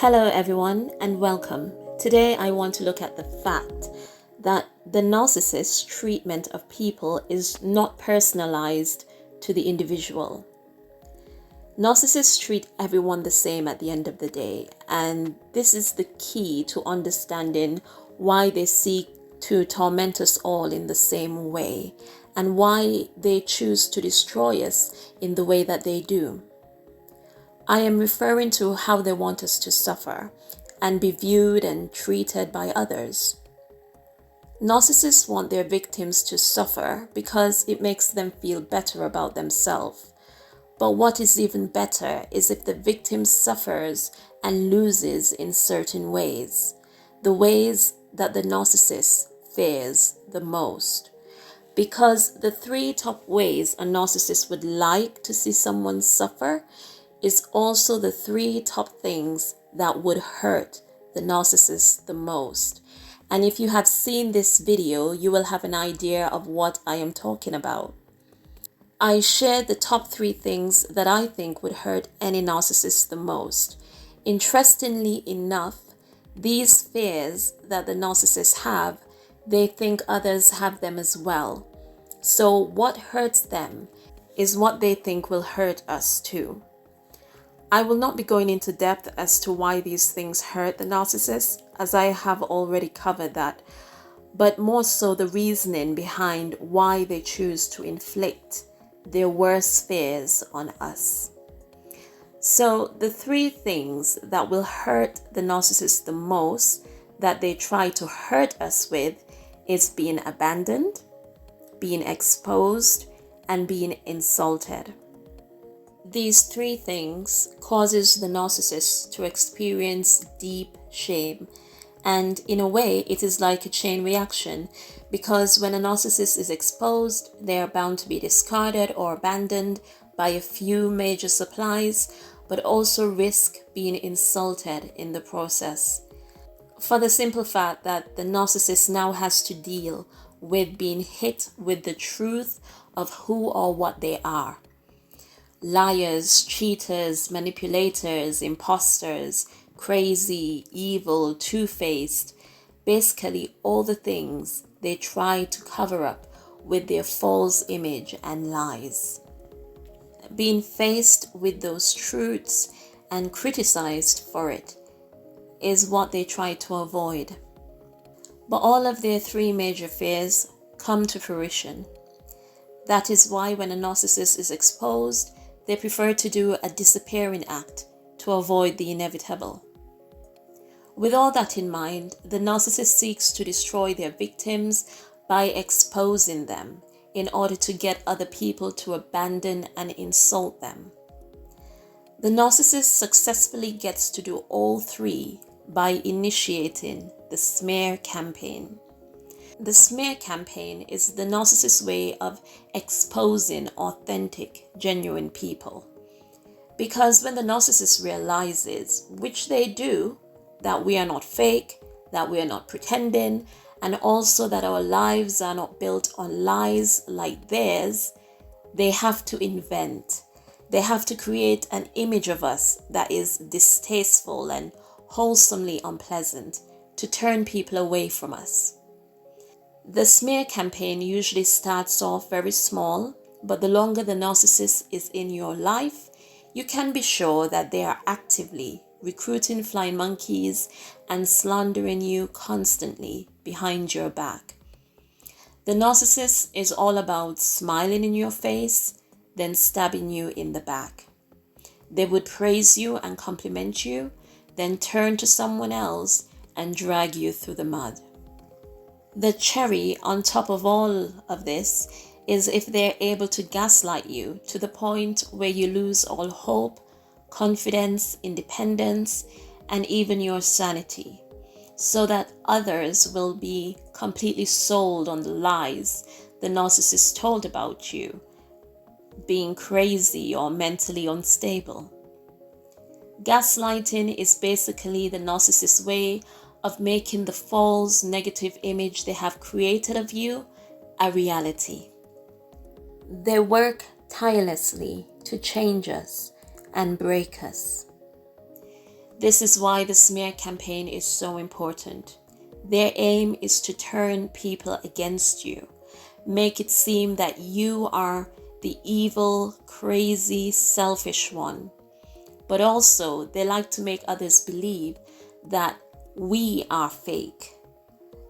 Hello everyone and welcome. Today I want to look at the fact that the narcissist's treatment of people is not personalized to the individual. Narcissists treat everyone the same at the end of the day, and this is the key to understanding why they seek to torment us all in the same way and why they choose to destroy us in the way that they do. I am referring to how they want us to suffer and be viewed and treated by others. Narcissists want their victims to suffer because it makes them feel better about themselves. But what is even better is if the victim suffers and loses in certain ways, the ways that the narcissist fears the most. Because the three top ways a narcissist would like to see someone suffer is also the three top things that would hurt the narcissist the most. And if you have seen this video, you will have an idea of what I am talking about. I shared the top three things that I think would hurt any narcissist the most. Interestingly enough, these fears that the narcissists have, they think others have them as well. So what hurts them is what they think will hurt us too. I will not be going into depth as to why these things hurt the narcissist, as I have already covered that, but more so the reasoning behind why they choose to inflict their worst fears on us. So the three things that will hurt the narcissist the most that they try to hurt us with is being abandoned, being exposed, and being insulted. These three things causes the narcissist to experience deep shame. And in a way, it is like a chain reaction, because when a narcissist is exposed, they are bound to be discarded or abandoned by a few major supplies, but also risk being insulted in the process. For the simple fact that the narcissist now has to deal with being hit with the truth of who or what they are. Liars, cheaters, manipulators, imposters, crazy, evil, two-faced, basically all the things they try to cover up with their false image and lies. Being faced with those truths and criticized for it is what they try to avoid. But all of their three major fears come to fruition. That is why when a narcissist is exposed, they prefer to do a disappearing act to avoid the inevitable. With all that in mind, the narcissist seeks to destroy their victims by exposing them in order to get other people to abandon and insult them. The narcissist successfully gets to do all three by initiating the smear campaign. The smear campaign is the narcissist's way of exposing authentic, genuine people. Because when the narcissist realizes, which they do, that we are not fake, that we are not pretending, and also that our lives are not built on lies like theirs, they have to invent. They have to create an image of us that is distasteful and wholesomely unpleasant to turn people away from us. The smear campaign usually starts off very small, but the longer the narcissist is in your life, you can be sure that they are actively recruiting flying monkeys and slandering you constantly behind your back. The narcissist is all about smiling in your face, then stabbing you in the back. They would praise you and compliment you, then turn to someone else and drag you through the mud. The cherry on top of all of this is if they're able to gaslight you to the point where you lose all hope, confidence, independence, and even your sanity, so that others will be completely sold on the lies the narcissist told about you, being crazy or mentally unstable. Gaslighting is basically the narcissist's way of making the false negative image they have created of you a reality. They work tirelessly to change us and break us. This is why the smear campaign is so important. Their aim is to turn people against you, make it seem that you are the evil, crazy, selfish one. But also, they like to make others believe that we are fake.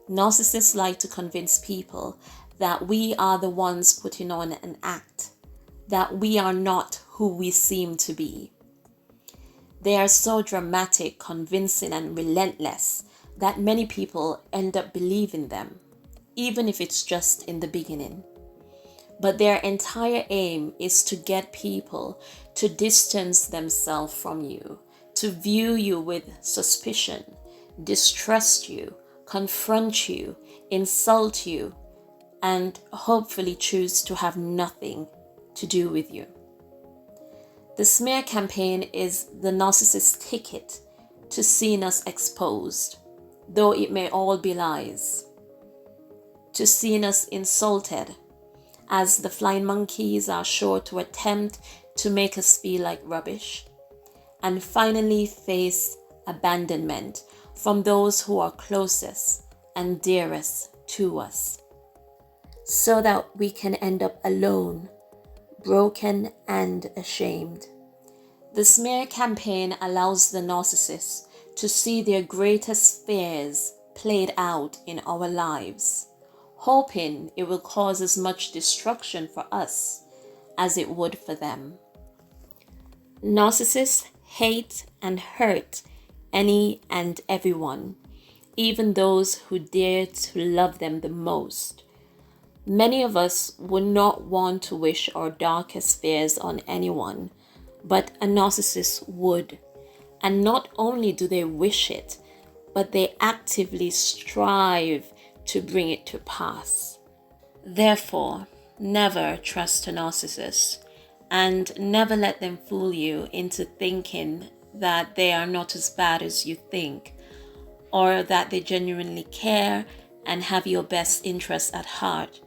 Narcissists like to convince people that we are the ones putting on an act, that we are not who we seem to be. They are so dramatic, convincing, and relentless that many people end up believing them, even if it's just in the beginning. But their entire aim is to get people to distance themselves from you, to view you with suspicion, distrust you, confront you, insult you, and hopefully choose to have nothing to do with you. The smear campaign is the narcissist's ticket to seeing us exposed, though it may all be lies, to seeing us insulted, as the flying monkeys are sure to attempt to make us feel like rubbish, and finally face abandonment from those who are closest and dearest to us, so that we can end up alone, broken and ashamed. The smear campaign allows the narcissist to see their greatest fears played out in our lives, hoping it will cause as much destruction for us as it would for them. Narcissists hate and hurt any and everyone, even those who dare to love them the most. Many of us would not want to wish our darkest fears on anyone, but a narcissist would. And not only do they wish it, but they actively strive to bring it to pass. Therefore, never trust a narcissist, and never let them fool you into thinking that they are not as bad as you think, or that they genuinely care and have your best interests at heart.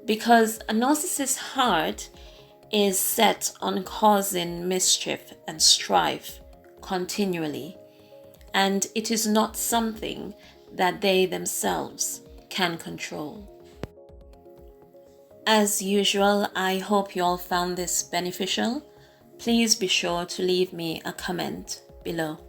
Because a narcissist's heart is set on causing mischief and strife continually, and it is not something that they themselves can control. As usual, I hope you all found this beneficial. Please be sure to leave me a comment below.